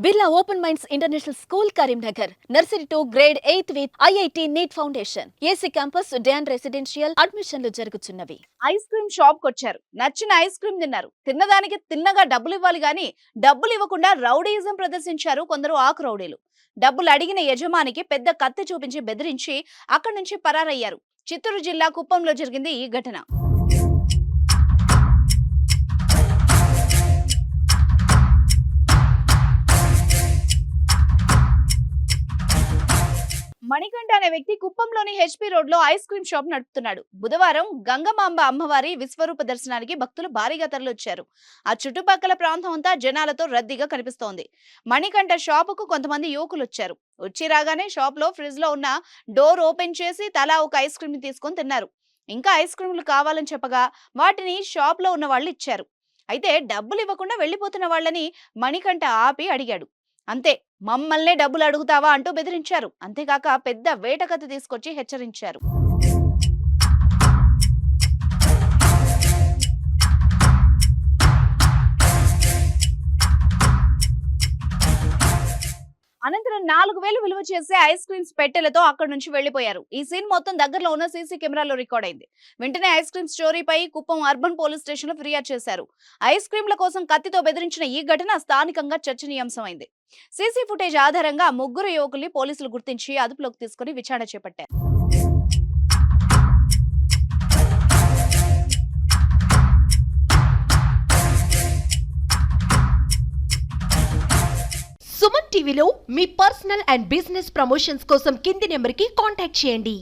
Birla open minds international school Karimnagar nursery to grade 8 with IIT NEET foundation AC campus డ్యాన్ residential అడ్మిషన్లు జరుగుతున్నవి. Ice cream shop కొచ్చారు. నచ్చిన ice cream తిన్నారు. తిన్నదానికి తిన్నగా డబ్బులు ఇవ్వాలి గాని డబ్బులు ఇవ్వకుండా రౌడీయిజం ప్రదర్శించారు కొందరు ఆకు రౌడీలు. డబ్బులు అడిగిన యజమానికి పెద్ద కత్తి చూపించి బెదిరించి అక్కడి నుంచి పరారయ్యారు. చిత్తూరు జిల్లా కుప్పంలో జరిగింది ఈ ఘటన. మణికంఠ అనే వ్యక్తి కుప్పంలోని హెచ్పి రోడ్ లో ఐస్ క్రీమ్ షాప్ నడుపుతున్నాడు. బుధవారం గంగమాంబ అమ్మవారి విశ్వరూప దర్శనానికి భక్తులు భారీగా తరలివచ్చారు. ఆ చుట్టుపక్కల ప్రాంతం అంతా జనాలతో రద్దీగా కనిపిస్తోంది. మణికంఠ షాపుకు కొంతమంది యువకులు వచ్చారు. వచ్చి రాగానే షాప్ లో ఫ్రిడ్జ్ లో ఉన్న డోర్ ఓపెన్ చేసి తలా ఒక ఐస్ క్రీమ్ ని తీసుకొని తిన్నారు. ఇంకా ఐస్ క్రీములు కావాలని చెప్పగా వాటిని షాప్ లో ఉన్న వాళ్ళు ఇచ్చారు. అయితే డబ్బులు ఇవ్వకుండా వెళ్లిపోతున్న వాళ్ళని మణికంఠ ఆపి అడిగాడు. అంతే, మమ్మల్నే డబ్బులు అడుగుతావా అంటూ బెదిరించారు. అంతేకాక పెద్ద వేటకత్తి తీసుకొచ్చి హెచ్చరించారు. అనంతరం 4,000 విలువ చేసే ఐస్ క్రీమ్స్ పెట్టెలతో అక్కడి నుంచి వెళ్లిపోయారు. ఈ సీన్ మొత్తం దగ్గరలో ఉన్న సీసీ కెమెరాలో రికార్డ్ అయింది. వెంటనే ఐస్ క్రీమ్ స్టోరీపై కుప్పం అర్బన్ పోలీస్ స్టేషన్ లో ఫిర్యాదు చేశారు. ఐస్ క్రీమ్ల కోసం కత్తితో బెదిరించిన ఈ ఘటన స్థానికంగా చర్చనీయాంశమైంది. సీసీ ఫుటేజ్ ఆధారంగా ముగ్గురు యువకుల్ని పోలీసులు గుర్తించి అదుపులోకి తీసుకుని విచారణ చేపట్టారు. సుమన్ టీవీలో మీ పర్సనల్ అండ్ బిజినెస్ ప్రమోషన్స్ కోసం కింది నెంబర్కి కాంటాక్ట్ చేయండి.